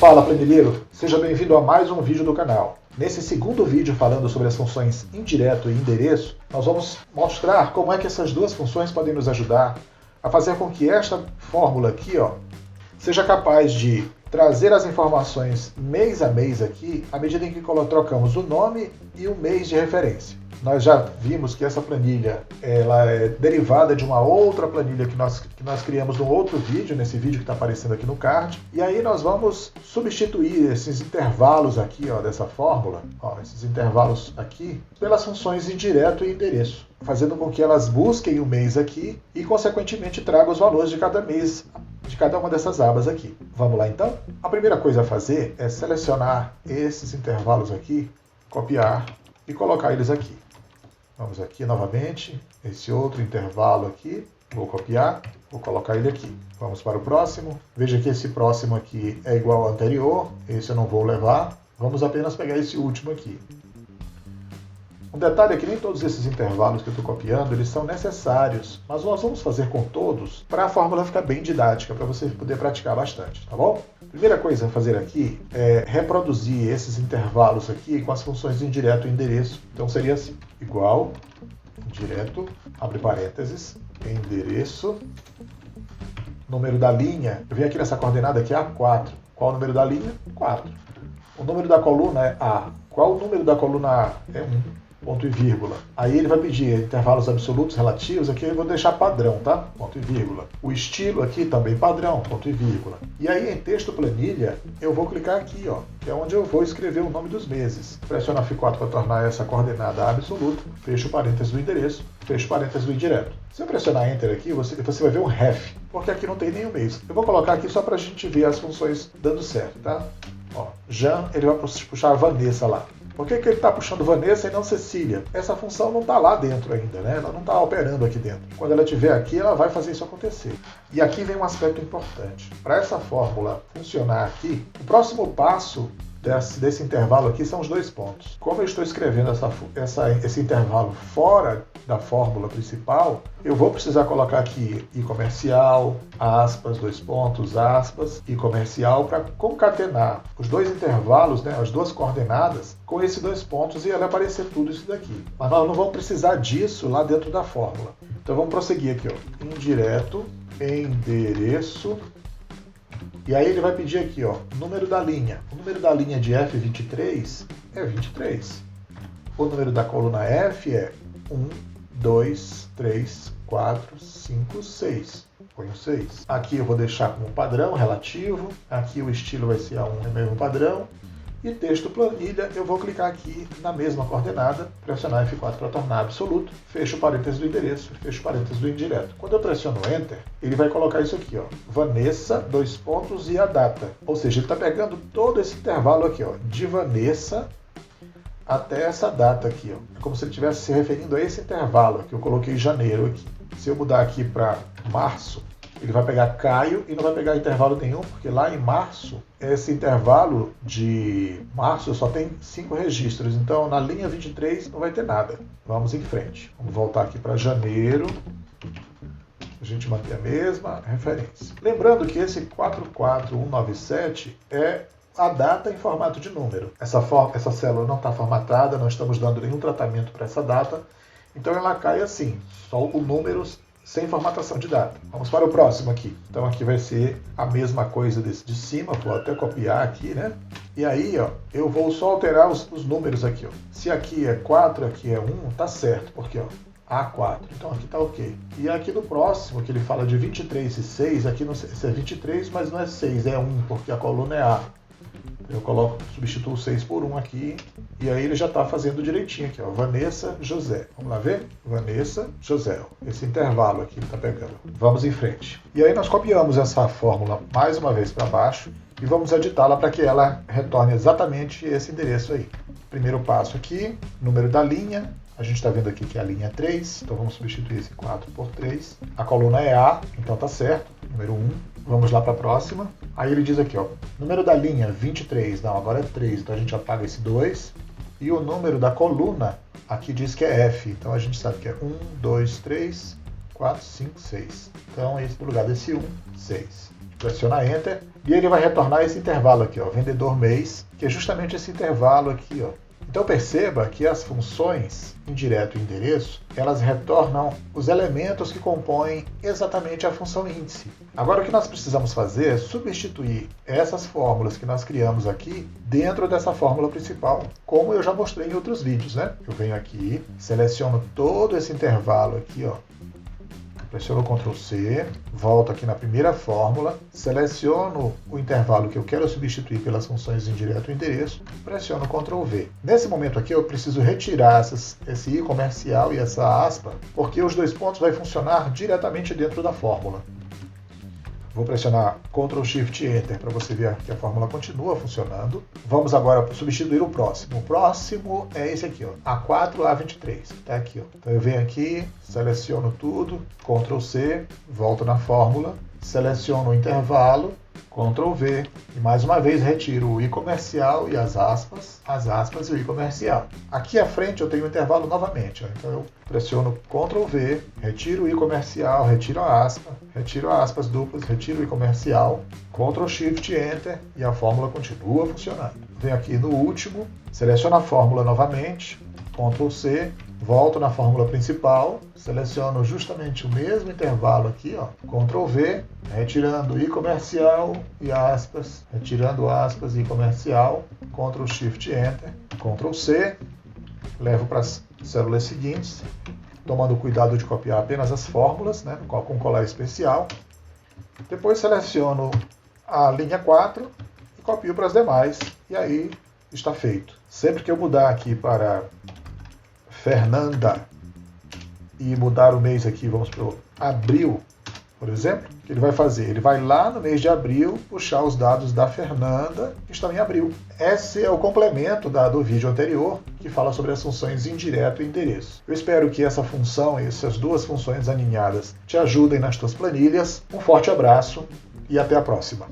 Fala planilheiro, seja bem-vindo a mais um vídeo do canal. Nesse segundo vídeo falando sobre as funções indireto e endereço, nós vamos mostrar como é que essas duas funções podem nos ajudar a fazer com que esta fórmula aqui, seja capaz de trazer as informações mês a mês aqui, à medida em que trocamos o nome e o mês de referência. Nós já vimos que essa planilha ela é derivada de uma outra planilha que nós criamos num outro vídeo, nesse vídeo que está aparecendo aqui no card. E aí nós vamos substituir esses intervalos aqui dessa fórmula, esses intervalos aqui, pelas funções indireto e endereço, fazendo com que elas busquem o mês aqui e, consequentemente, tragam os valores de cada mês de cada uma dessas abas aqui. Vamos lá então? A primeira coisa a fazer é selecionar esses intervalos aqui, copiar e colocar eles aqui. Vamos aqui novamente, esse outro intervalo aqui, vou copiar, vou colocar ele aqui. Vamos para o próximo. Veja que esse próximo aqui é igual ao anterior, esse eu não vou levar. Vamos apenas pegar esse último aqui. Um detalhe é que nem todos esses intervalos que eu estou copiando, eles são necessários, mas nós vamos fazer com todos para a fórmula ficar bem didática, para você poder praticar bastante, tá bom? Primeira coisa a fazer aqui é reproduzir esses intervalos aqui com as funções indireto e endereço. Então seria assim, igual, indireto, abre parênteses, endereço, número da linha, eu venho aqui nessa coordenada aqui, A4. Qual o número da linha? 4. O número da coluna é A. Qual o número da coluna A? É 1. Ponto e vírgula. Aí ele vai pedir intervalos absolutos relativos, aqui eu vou deixar padrão, tá? Ponto e vírgula. O estilo aqui também padrão, ponto e vírgula. E aí em texto planilha, eu vou clicar aqui, que é onde eu vou escrever o nome dos meses. Pressiono F4 para tornar essa coordenada absoluta, fecho parênteses do endereço, fecho parênteses do indireto. Se eu pressionar Enter aqui, você vai ver um ref, porque aqui não tem nenhum mês. Eu vou colocar aqui só para a gente ver as funções dando certo, tá? Jean, ele vai puxar a Vanessa lá. Por que ele está puxando Vanessa e não Cecília? Essa função não está lá dentro ainda, né? Ela não está operando aqui dentro. Quando ela estiver aqui, ela vai fazer isso acontecer. E aqui vem um aspecto importante. Para essa fórmula funcionar aqui, o próximo passo desse intervalo aqui são os 2 pontos. Como eu estou escrevendo esse intervalo fora da fórmula principal, eu vou precisar colocar aqui i comercial, aspas, 2 pontos, aspas, i comercial, para concatenar os 2 intervalos, né, as 2 coordenadas, com esses 2 pontos e ela aparecer tudo isso daqui. Mas nós não vamos precisar disso lá dentro da fórmula. Então vamos prosseguir aqui, indireto, endereço. E aí ele vai pedir aqui, número da linha. O número da linha de F23 é 23. O número da coluna F é 1, 2, 3, 4, 5, 6. Ponho 6. Aqui eu vou deixar como padrão relativo. Aqui o estilo vai ser A1, é mesmo padrão. E texto planilha, eu vou clicar aqui na mesma coordenada, pressionar F4 para tornar absoluto, fecho parênteses do endereço, fecho parênteses do indireto. Quando eu pressiono Enter, ele vai colocar isso aqui, Vanessa, 2 pontos e a data. Ou seja, ele está pegando todo esse intervalo aqui, de Vanessa até essa data aqui, É como se ele estivesse se referindo a esse intervalo que eu coloquei janeiro aqui. Se eu mudar aqui para março, ele vai pegar Caio e não vai pegar intervalo nenhum, porque lá em março, esse intervalo de março só tem 5 registros. Então, na linha 23 não vai ter nada. Vamos em frente. Vamos voltar aqui para janeiro. A gente mantém a mesma referência. Lembrando que esse 44197 é a data em formato de número. Essa célula não está formatada, não estamos dando nenhum tratamento para essa data. Então, ela cai assim, só o número sem formatação de data. Vamos para o próximo aqui. Então aqui vai ser a mesma coisa desse de cima, vou até copiar aqui, né? E aí, eu vou só alterar os números aqui, Se aqui é 4, aqui é 1, tá certo, porque, A4, então aqui tá ok. E aqui no próximo, que ele fala de 23 e 6, aqui não é 23, mas não é 6, é 1, porque a coluna é A. Eu substituo 6 por 1 aqui, e aí ele já está fazendo direitinho aqui, Vanessa, José. Vamos lá ver? Vanessa, José. Esse intervalo aqui está pegando. Vamos em frente. E aí nós copiamos essa fórmula mais uma vez para baixo e vamos editá-la para que ela retorne exatamente esse endereço aí. Primeiro passo aqui, número da linha. A gente está vendo aqui que a linha é 3, então vamos substituir esse 4 por 3. A coluna é A, então tá certo, número 1. Vamos lá para a próxima. Aí ele diz aqui, número da linha 23, não, agora é 3, então a gente apaga esse 2. E o número da coluna, aqui diz que é F, então a gente sabe que é 1, 2, 3, 4, 5, 6. Então, no lugar desse 1, 6. Pressiona Enter, E ele vai retornar esse intervalo aqui, ó, vendedor mês, que é justamente esse intervalo aqui, ó. Então perceba que as funções indireto e endereço, elas retornam os elementos que compõem exatamente a função índice. Agora o que nós precisamos fazer é substituir essas fórmulas que nós criamos aqui dentro dessa fórmula principal, como eu já mostrei em outros vídeos, né? Eu venho aqui, seleciono todo esse intervalo aqui, ó. Pressiono Ctrl C, volto aqui na primeira fórmula, seleciono o intervalo que eu quero substituir pelas funções indireto e endereço, pressiono Ctrl V. Nesse momento aqui eu preciso retirar esse i comercial e essa aspa, porque os dois pontos vão funcionar diretamente dentro da fórmula. Vou pressionar Ctrl Shift Enter para você ver que a fórmula continua funcionando. Vamos agora substituir o próximo. O próximo é esse aqui, ó, A4A23. Está aqui, ó. Então eu venho aqui, seleciono tudo, Ctrl C, volto na fórmula, seleciono o intervalo, Ctrl V, e mais uma vez retiro o i comercial e as aspas e o i comercial. Aqui à frente eu tenho o intervalo novamente, ó. Então eu pressiono Ctrl V, retiro o i comercial, retiro as aspas duplas, retiro o i comercial, Ctrl Shift Enter e a fórmula continua funcionando. Venho aqui no último, seleciono a fórmula novamente, Ctrl C, volto na fórmula principal, seleciono justamente o mesmo intervalo aqui, ó, Ctrl V, retirando i comercial e aspas, retirando aspas e comercial, Ctrl Shift Enter, Ctrl C, levo para as células seguintes, tomando cuidado de copiar apenas as fórmulas, né, com colar especial. Depois seleciono a linha 4 e copio para as demais, e aí está feito. Sempre que eu mudar aqui para Fernanda e mudar o mês aqui, vamos para o abril, por exemplo, o que ele vai fazer? Ele vai lá no mês de abril puxar os dados da Fernanda, que estão em abril. Esse é o complemento do vídeo anterior, que fala sobre as funções indireto e endereço. Eu espero que essa função e essas duas funções aninhadas te ajudem nas tuas planilhas. Um forte abraço e até a próxima.